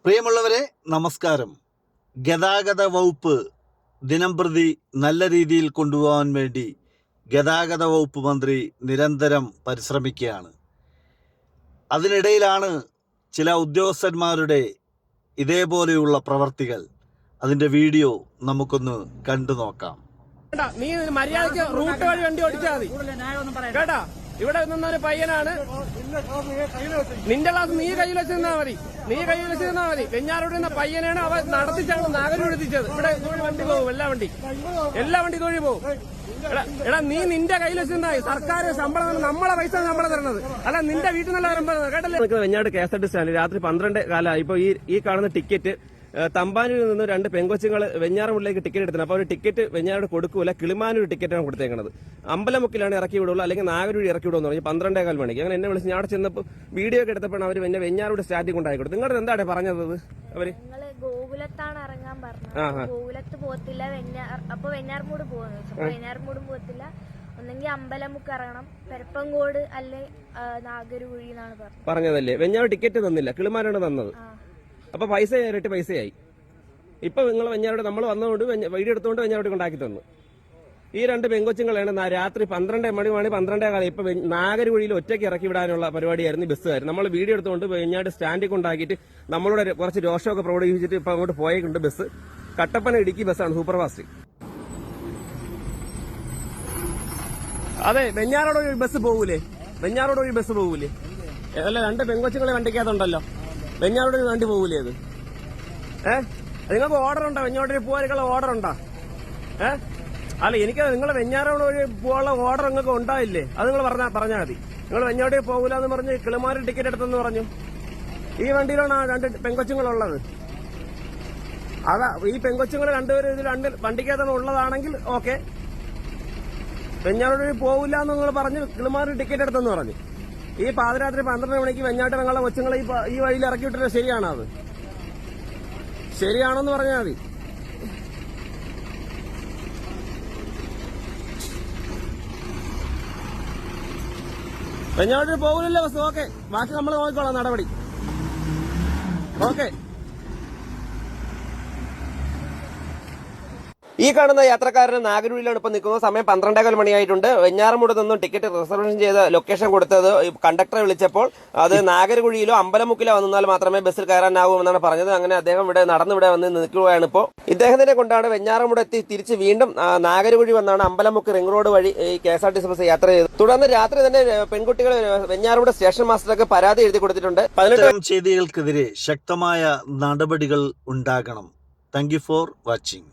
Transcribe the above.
പ്രിയമുള്ളവരെ നമസ്കാരം. ഗതാഗത വകുപ്പ് ദിനംപ്രതി നല്ല രീതിയിൽ കൊണ്ടുപോകാൻ വേണ്ടി ഗതാഗത വകുപ്പ് മന്ത്രി നിരന്തരം പരിശ്രമിക്കുകയാണ്. അതിനിടയിലാണ് ചില ഉദ്യോഗസ്ഥന്മാരുടെ ഇതേപോലെയുള്ള പ്രവർത്തികൾ. അതിൻ്റെ വീഡിയോ നമുക്കൊന്ന് കണ്ടു നോക്കാം. നീ മര്യാദയ്ക്ക് റൂട്ട് വഴി വണ്ടി ഓടിച്ചാൽ മതി കേട്ടാ. ഇവിടെ നിന്നൊരു പയ്യനാണ്, നിന്റെ ക്ലാസ് നീ കയ്യിൽ വെച്ച് നിന്നാ മതി, വെഞ്ഞാറോട് നിന്ന പയ്യനാണ് അവ നടത്തിച്ചാണ് നാഗരൂർ എത്തിച്ചത്. ഇവിടെ വണ്ടി പോകും, എല്ലാ വണ്ടി തൊഴി പോകും. എടാ നീ നിന്റെ കയ്യിൽ വെച്ച് നിന്നാ സർക്കാർ ശമ്പളം, നമ്മളെ പൈസ ശമ്പളം തരണത്, അല്ല നിന്റെ വീട്ടിൽ നിന്നുള്ള വരുമ്പോൾ കേട്ടല്ലേ. വെഞ്ഞാട് KSRTC സ്റ്റാൻഡ് രാത്രി 12 കാലം. ഇപ്പൊ ഈ കാണുന്ന ടിക്കറ്റ് തമ്പാനൂരിൽ നിന്ന് 2 പെങ്കൊച്ചുങ്ങൾ വെഞ്ഞാറമൂടിലേക്ക് ടിക്കറ്റ് എടുത്തത്. അപ്പോൾ ഒരു ടിക്കറ്റ് വെഞ്ഞാറോട് കൊടുക്കൂല, കിളിമാനൂർ ടിക്കറ്റാണ് കൊടുത്തേക്കുന്നത്. അമ്പലമുക്കിലാണ് ഇറക്കി വിടുള്ളൂ, അല്ലെങ്കിൽ നാഗരൂർ ഇറക്കി വിടുമെന്ന് പറഞ്ഞു 12:15 മണിക്ക്. അങ്ങനെ എന്നെ വിളിച്ച് ഞാൻ ചെന്നപ്പോൾ വീഡിയോ ഒക്കെ എടുത്തപ്പോൾ അവർ എന്നെ വെഞ്ഞാറോട് സ്റ്റാൻഡിൽ കൊണ്ടായി കൊടുത്തു. നിങ്ങളുടെ എന്താണ് പറഞ്ഞത് അവര്? ഗോകുലത്താണ് ഇറങ്ങാൻ പറഞ്ഞത്. ഗോകുലത്ത് പോകത്തില്ല, അപ്പൊ വെഞ്ഞാറമൂട് പോകുന്നു. വെഞ്ഞാറമൂടും പോകത്തില്ല, ഒന്നെങ്കിൽ അമ്പലമുക്ക് ഇറങ്ങണം, പെരപ്പങ്കോട് അല്ലെ നാഗരൂഴി എന്നാണ് പറഞ്ഞതല്ലേ. വെഞ്ഞാറ് ടിക്കറ്റ് തന്നില്ല, കിളിമാനാണ് തന്നത്. അപ്പൊ പൈസ ഇരട്ടി പൈസയായി. ഇപ്പൊ നിങ്ങൾ വെഞ്ഞാറോട് നമ്മൾ വന്നതുകൊണ്ട് വീഡിയോ എടുത്തുകൊണ്ട് വെഞ്ഞാറോട് കൊണ്ടാക്കി തന്നു. ഈ 2 പെങ്കൊച്ചുങ്ങളാണ് രാത്രി 12 മണി 12 കാലം. ഇപ്പൊ നാഗരൂഴിയിൽ ഒറ്റയ്ക്ക് ഇറക്കി വിടാനുള്ള പരിപാടിയായിരുന്നു ബസ്സുകാർ. നമ്മൾ വീഡിയോ എടുത്തുകൊണ്ട് വെഞ്ഞാട് സ്റ്റാൻഡിൽ കൊണ്ടാക്കിയിട്ട് നമ്മളോട് കുറച്ച് രോഷമൊക്കെ പ്രകടിപ്പിച്ചിട്ട് ഇപ്പൊ അങ്ങോട്ട് പോയിട്ടുണ്ട് ബസ്. കട്ടപ്പന ഇടുക്കി ബസ്സാണ്, സൂപ്പർ ഫാസ്റ്റ്. അതെ, വെഞ്ഞാറോട് ഒരു ബസ് പോകൂലേ? അല്ല, 2 പെങ്കൊച്ചുങ്ങളെ വണ്ടിക്കകത്തുണ്ടല്ലോ. വെഞ്ഞാറോട് വണ്ടി പോകൂലേ അത്? നിങ്ങൾക്ക് ഓർഡർ ഉണ്ടോ? വെഞ്ഞാറോട് പോകാനുള്ള ഓർഡർ ഉണ്ടോ? അല്ല, എനിക്ക് നിങ്ങളെ വെഞ്ഞാറോട് വഴി പോകാനുള്ള ഓർഡർ നിങ്ങൾക്ക് ഉണ്ടായില്ലേ? അത് നിങ്ങൾ പറഞ്ഞാൽ മതി. നിങ്ങൾ വെഞ്ഞാറോട് പോകൂല എന്ന് പറഞ്ഞ് കിളിമാനൂർ ടിക്കറ്റ് എടുത്തെന്ന് പറഞ്ഞു. ഈ വണ്ടിയിലാണ് 2 പെങ്കൊച്ചുങ്ങളുള്ളത്. അതാ, ഈ പെങ്കൊച്ചുങ്ങൾ 2 പേര് ഇതിൽ 2 വണ്ടിക്കകത്താണ് ഉള്ളതാണെങ്കിൽ ഓക്കെ. വെഞ്ഞാറോട് വഴി പോകില്ല എന്ന് നിങ്ങൾ പറഞ്ഞ് കിളിമാനൂർ ടിക്കറ്റ് എടുത്തെന്ന് പറഞ്ഞു. ഈ പാതിരാത്രി 12 മണിക്ക് വെഞ്ഞാട്ട് ഞങ്ങളുടെ കൊച്ചുങ്ങളെ ഈ വഴിയിൽ ഇറക്കി വിട്ടിട്ട് ശരിയാണോ? അത് ശരിയാണോന്ന് പറഞ്ഞാൽ മതി. വെഞ്ഞാട്ട് പോകില്ലല്ലോ ബസ്, ഓക്കെ. ബാക്കി നമ്മൾ നോക്കിക്കോളാം നടപടി, ഓക്കെ. ഈ കാണുന്ന യാത്രക്കാരന് നാഗരൂരിലാണ് ഇപ്പൊ നിൽക്കുന്നത്. സമയം 12:15 മണിയായിട്ടുണ്ട്. വെഞ്ഞാറമൂട് നിന്നും ടിക്കറ്റ് റിസർവേഷൻ ചെയ്ത ലൊക്കേഷൻ കൊടുത്തത് കണ്ടക്ടറെ വിളിച്ചപ്പോൾ അത് നാഗരകുഴിയിലോ അമ്പലമുക്കിലോ വന്നാൽ മാത്രമേ ബസ്സിൽ കയറാനാവൂ എന്നാണ് പറഞ്ഞത്. അങ്ങനെ അദ്ദേഹം ഇവിടെ വന്ന് നിൽക്കുകയാണ്. ഇപ്പോൾ ഇദ്ദേഹത്തിനെ കൊണ്ടാണ് വെഞ്ഞാറമൂട് എത്തി തിരിച്ച് വീണ്ടും നാഗരകുഴി വന്നാണ് അമ്പലമുക്ക് റിംഗ് റോഡ് വഴി ഈ KSRTC ബസ് യാത്ര ചെയ്തത്. തുടർന്ന് രാത്രി തന്നെ പെൺകുട്ടികൾ വെഞ്ഞാറമൂട് സ്റ്റേഷൻ മാസ്റ്റർക്ക് പരാതി എഴുതി കൊടുത്തിട്ടുണ്ട്. 18 ചെയ്തികൾക്കെതിരെ ശക്തമായ നടപടികൾ ഉണ്ടാകണം. Thank you for watching.